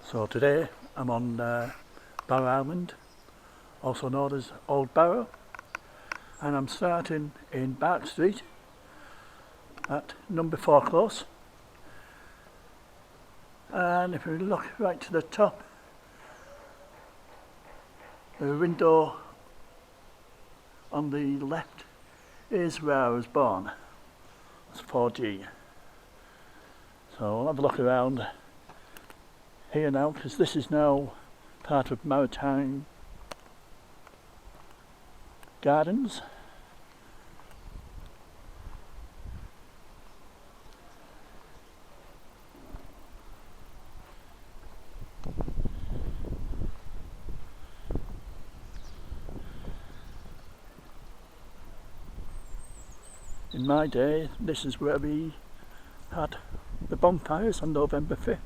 So today I'm on Barrow Island, also known as Old Barrow, and I'm starting in Bark Street at number 4 close. And if we look right to the top, the window on the left is where I was born. It's 4G. So I'll have a look around here now, because this is now part of Maritime Gardens. In my day, this is where we had the bonfires on November 5th.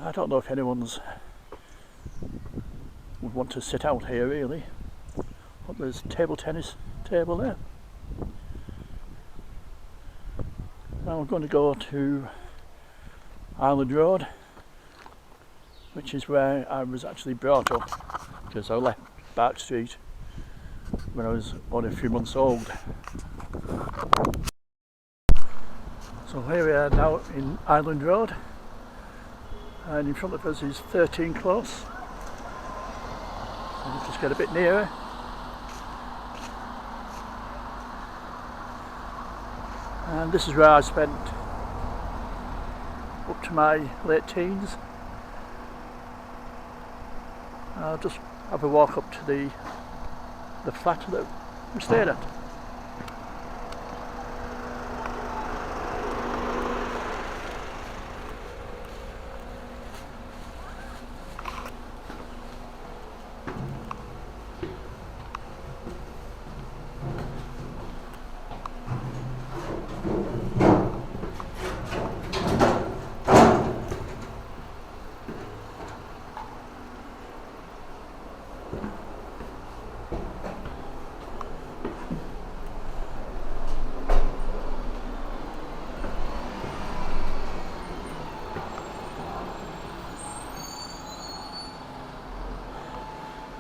I don't know if anyone's would want to sit out here really, but there's a table tennis table there. Now I'm going to go to Island Road, which is where I was actually brought up, because I left Bark Street when I was only a few months old. So here we are now in Island Road, and in front of us is 13 close. I'll just get a bit nearer. And this is where I spent up to my late teens. I'll just have a walk up to the flat that we stayed at.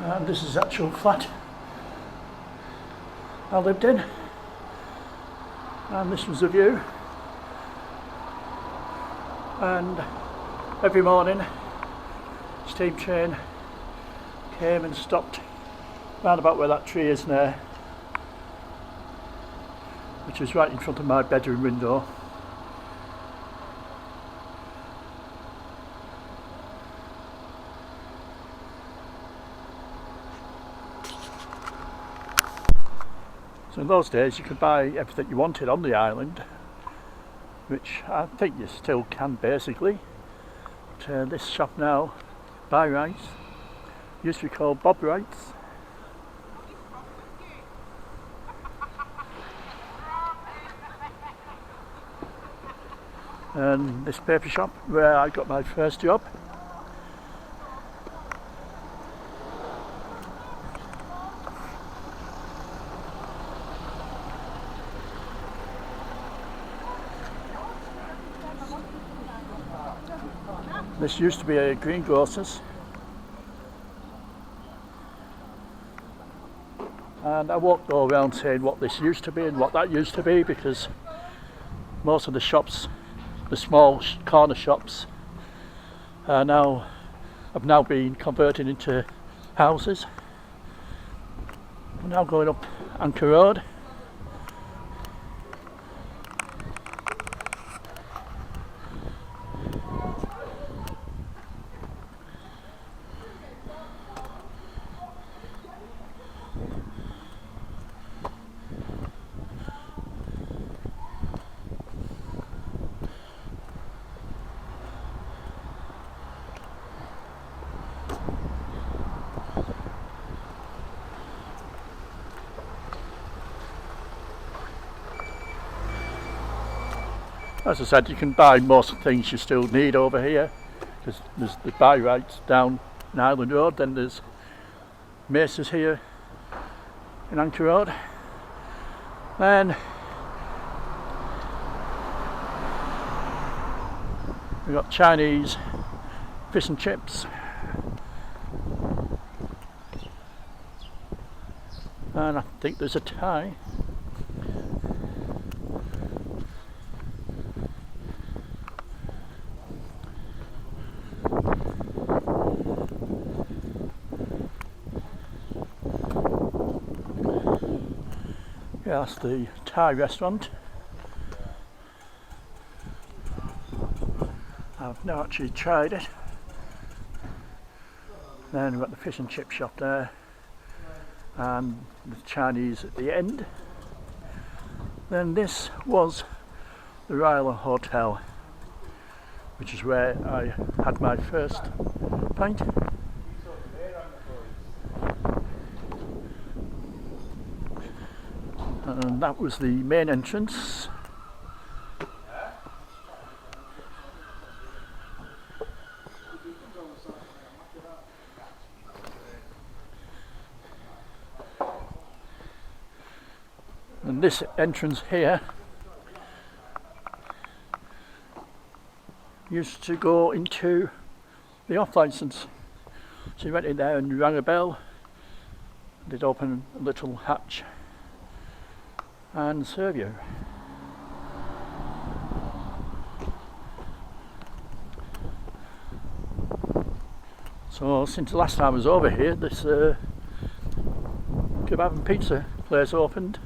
And this is the actual flat I lived in, and this was the view. And every morning steam train came and stopped round about where that tree is now, which is right in front of my bedroom window. So in those days you could buy everything you wanted on the island, which I think you still can basically. But this shop now, Buy Rights, used to be called Bob Wright's. And this paper shop where I got my first job. This used to be a greengrocer's, and I won't go around saying what this used to be and what that used to be, because most of the shops, the small corner shops, have now been converted into houses. We're now going up Anchor Road. As I said, you can buy most things you still need over here, because there's the Buy Rights down in Island Road, then there's Mace's here in Anchor Road. Then We've got Chinese fish and chips, and I think there's a Thai. Yeah, that's the Thai restaurant. I've not actually tried it. Then we've got the fish and chip shop there, and the Chinese at the end. Then this was the Royal Hotel, which is where I had my first pint. And that was the main entrance. And this entrance here used to go into the off licence. So you went in there and you rang a bell, they'd open a little hatch and serve you. So since the last time I was over here, this kebab and pizza place opened.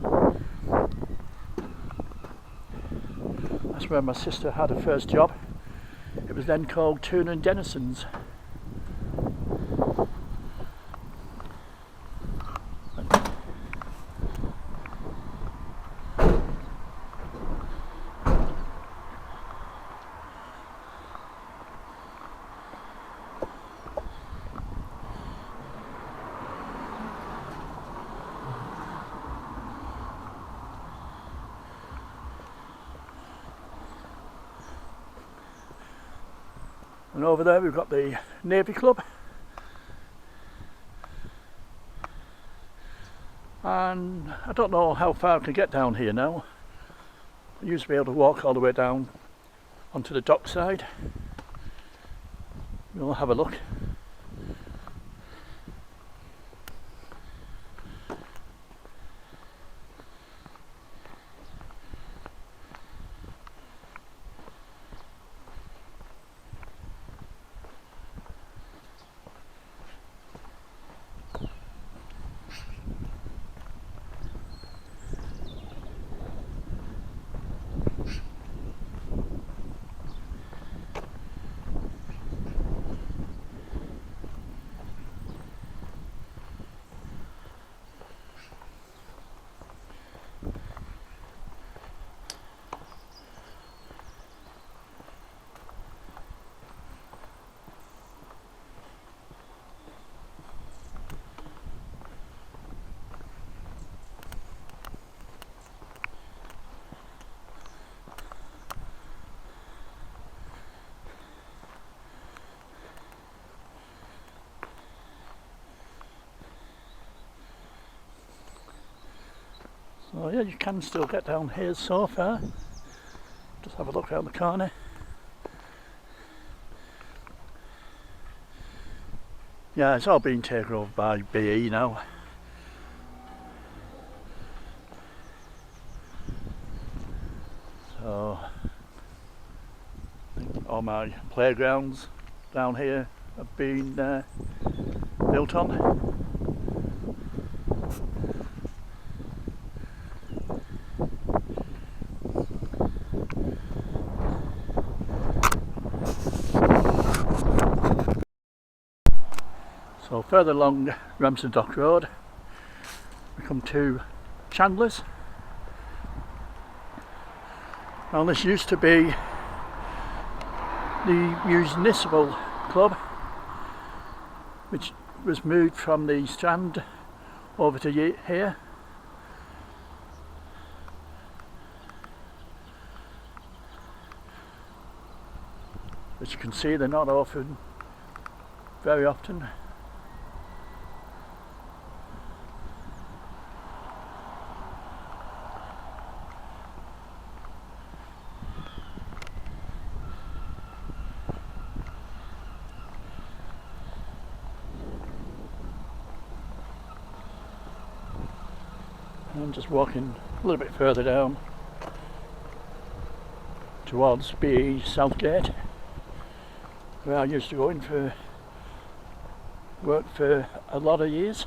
That's where my sister had her first job. It was then called Tuna and Denison's. And over there we've got the Navy Club, and I don't know how far I can get down here now. I used to be able to walk all the way down onto the dock side. We'll have a look. So yeah, you can still get down here so far. Just have a look around the corner. Yeah, it's all been taken over by BE now. So I think all my playgrounds down here have been built on. So further along Ramsden Dock Road we come to Chandler's. Now this used to be the Municipal Club, which was moved from the Strand over to here. As you can see, they're not open very often. I'm just walking a little bit further down towards BE Southgate, where I used to go in for work for a lot of years.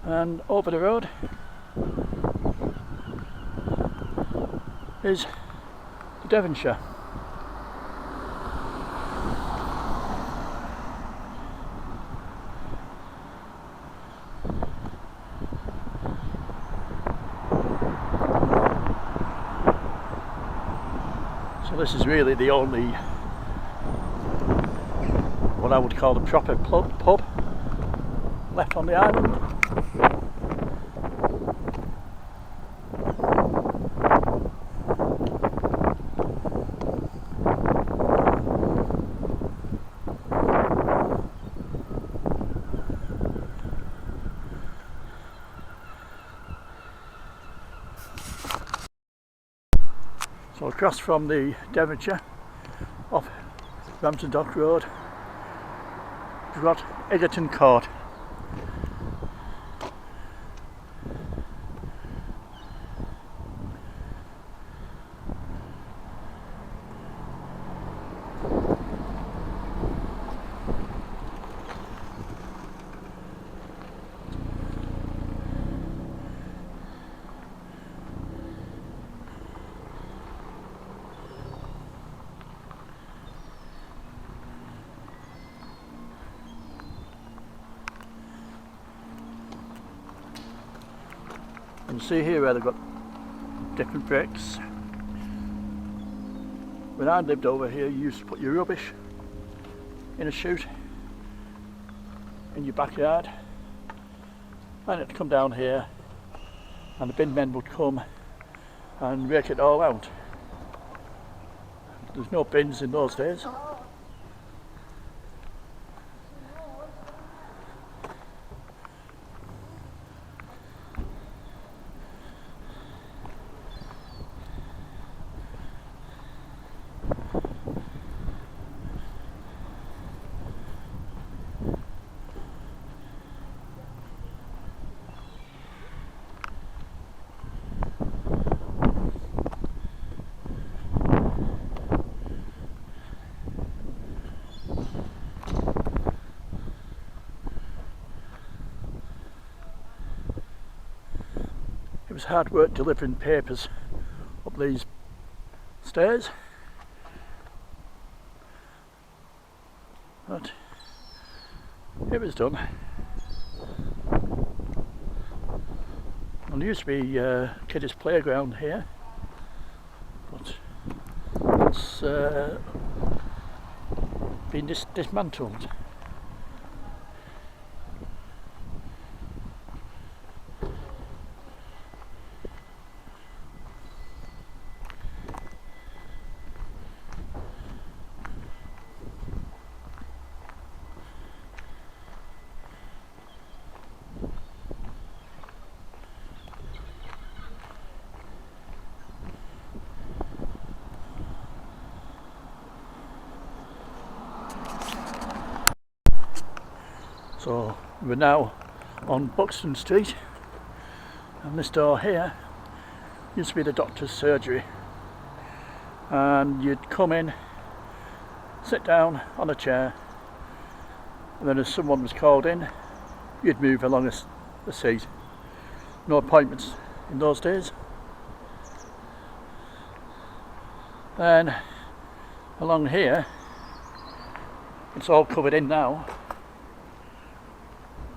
And over the road is Devonshire. So this is really the only, what I would call the proper pub left on the island. So across from the Devonshire, off Ramsden Dock Road, we've got Egerton Court. You can see here where they've got different bricks. When I lived over here, you used to put your rubbish in a chute in your backyard, and it'd come down here and the bin men would come and rake it all out. There's no bins in those days. It was hard work delivering papers up these stairs, but it was done. And there used to be kiddies' playground here, but it's been dismantled. So we're now on Buxton Street, and this door here used to be the doctor's surgery, and you'd come in, sit down on a chair, and then as someone was called in, you'd move along the seat. No appointments in those days. Then along here, it's all covered in now.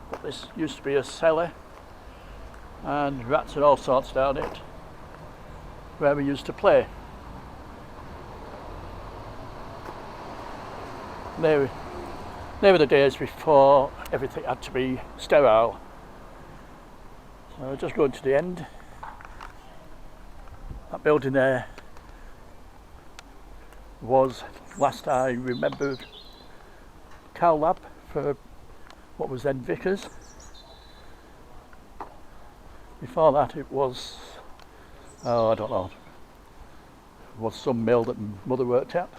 But this used to be a cellar, and rats and all sorts down it, where we used to play. They were the days before everything had to be sterile. So we're just going to the end. That building there was, last I remembered, cow lab for what was then Vickers. Before that it was, I don't know, it was some mill that Mother worked at.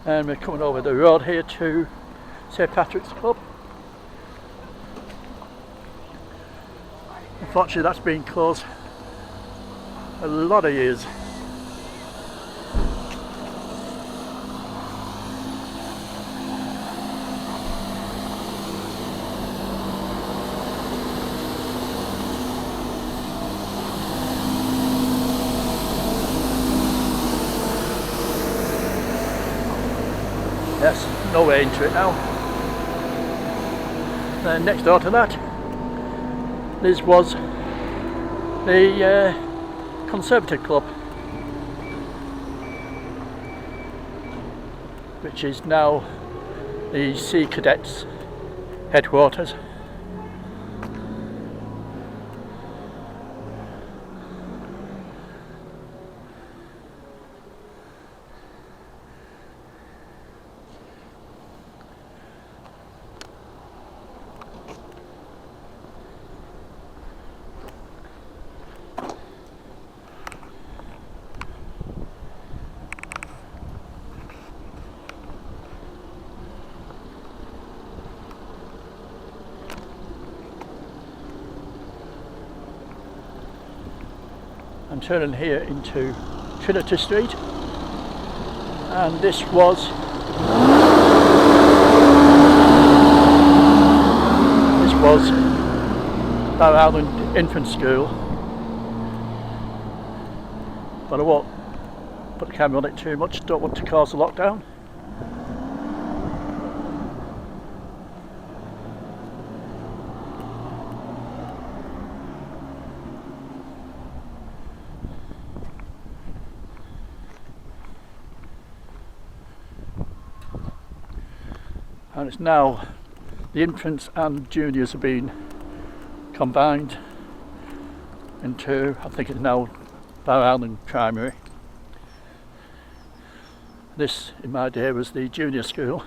And we're coming over the road here to St Patrick's Club. Unfortunately that's been closed a lot of years. Yes, no way into it now. Then next door to that, this was the Conservative Club, which is now the Sea Cadets headquarters. I'm turning here into Trinity Street, and this was Barrow Island Infant School, but I won't put the camera on it too much, don't want to cause a lockdown. And it's now the infants and juniors have been combined into, I think it's now Barrow Island Primary. This in my day was the junior school.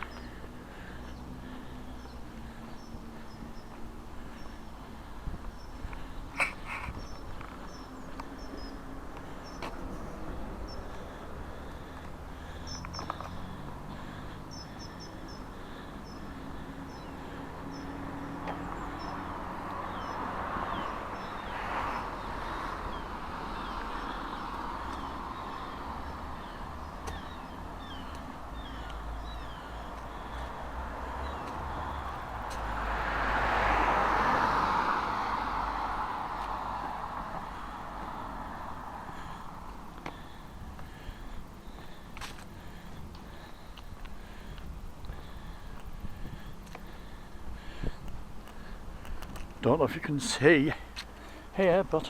Don't know if you can see here, but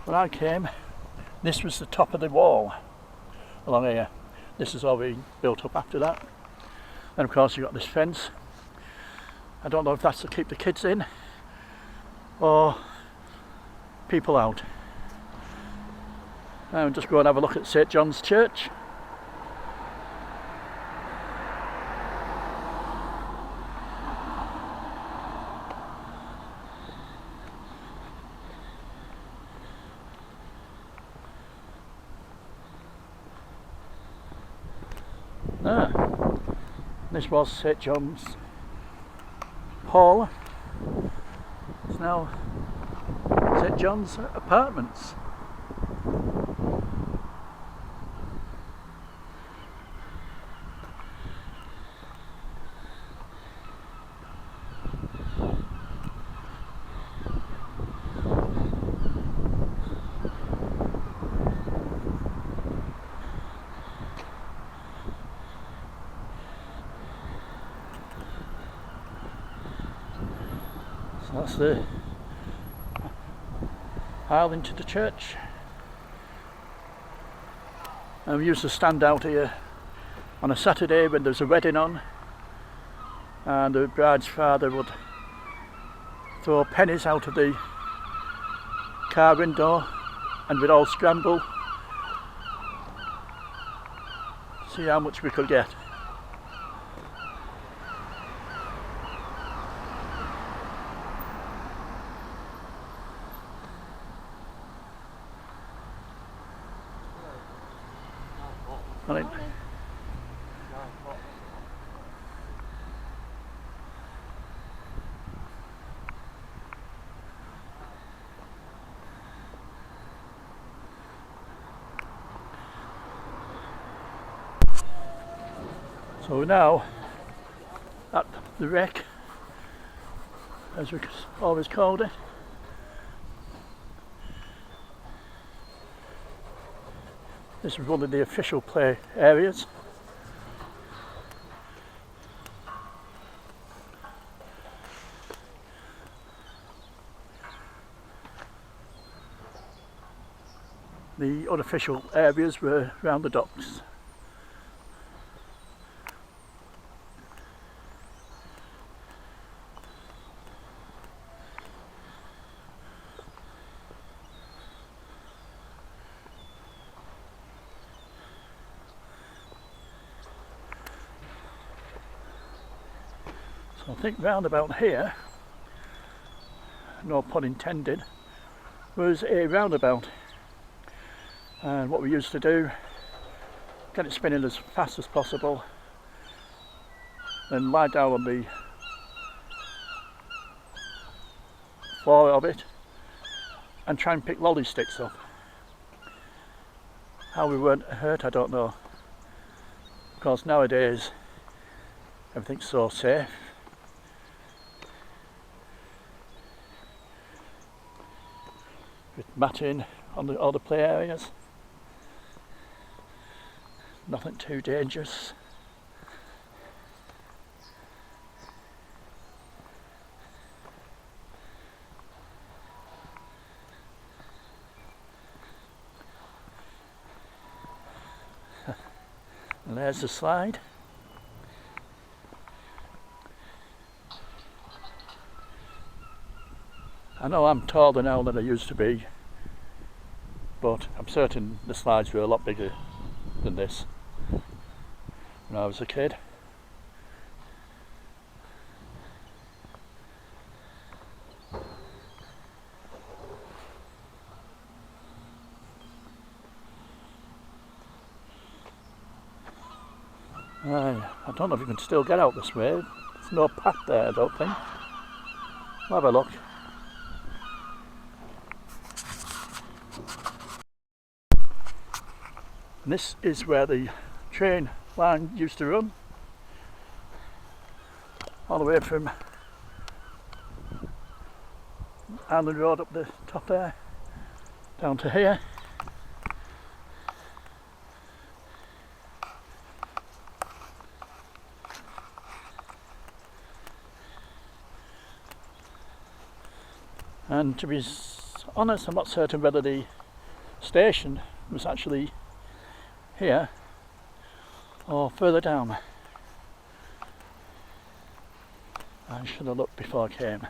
when I came, this was the top of the wall along here. This has all been built up after that. And of course you've got this fence. I don't know if that's to keep the kids in or people out. I'll just go and have a look at St John's Church. This was St John's Hall. It's now St John's Apartments. So that's the aisle into the church. And we used to stand out here on a Saturday when there's a wedding on, and the bride's father would throw pennies out of the car window and we'd all scramble, see how much we could get. So we're now at the wreck, as we always called it. This is one of the official play areas. The unofficial areas were around the docks. So I think round about here, no pun intended, was a roundabout. And what we used to do, get it spinning as fast as possible, then lie down on the floor of it and try and pick lolly sticks up. How we weren't hurt, I don't know. Of course, nowadays everything's so safe. With matting on all the play areas. Nothing too dangerous. And there's the slide. I know I'm taller now than I used to be, but I'm certain the slides were a lot bigger than this when I was a kid. I don't know if you can still get out this way. There's no path there, I don't think. We'll have a look. And this is where the train line used to run, all the way from Island Road up the top there, down to here. And to be honest, I'm not certain whether the station was actually here or further down. I should have looked before I came.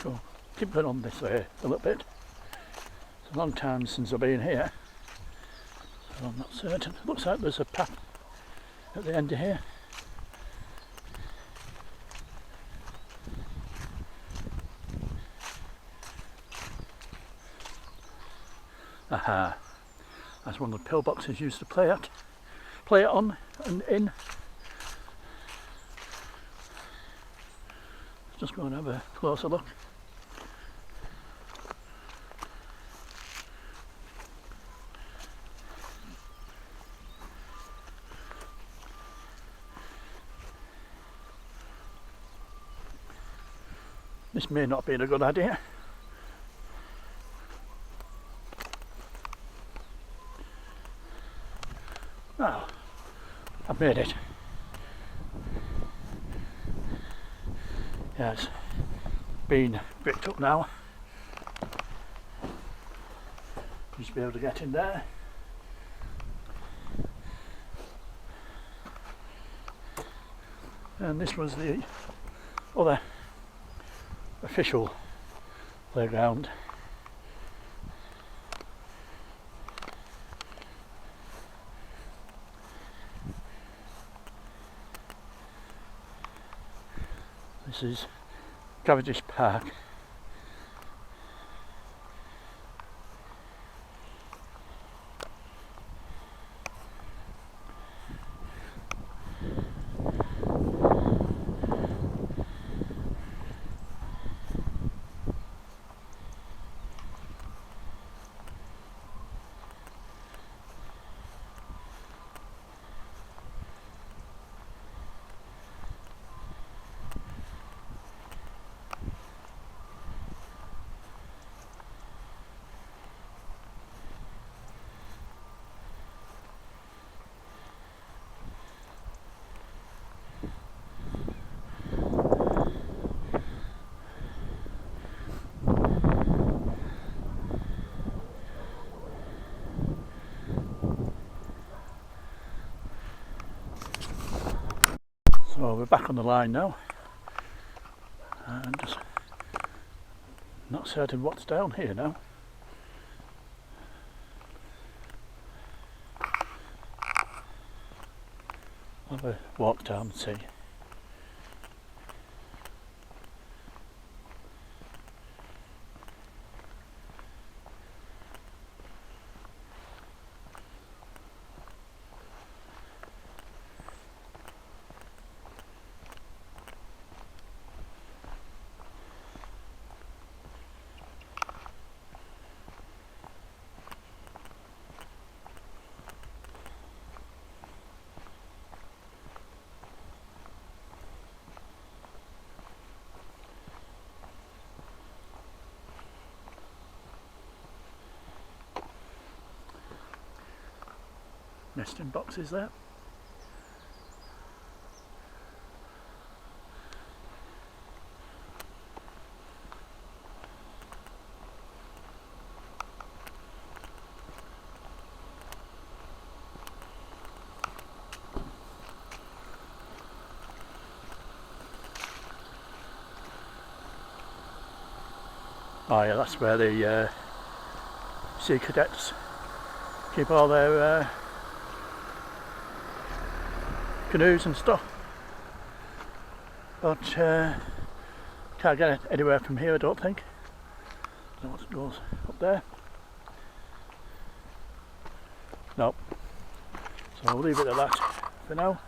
So keep going on this way a little bit. It's a long time since I've been here, so I'm not certain. It looks like there's a path at the end of here. Aha, that's one of the pillboxes used to play it on and in. Just go and have a closer look. This may not be a good idea. Oh, I've made it. Yeah, it's been bricked up now. You should be able to get in there. And this was the other official playground. This is Cavendish Park. So we're back on the line now, and just not certain what's down here now. I'll have a walk down and see. Nesting boxes there. Oh yeah, that's where the sea cadets keep all their canoes and stuff, but can't get it anywhere from here, I don't think. I don't know what goes up there. Nope. So I'll leave it at that for now.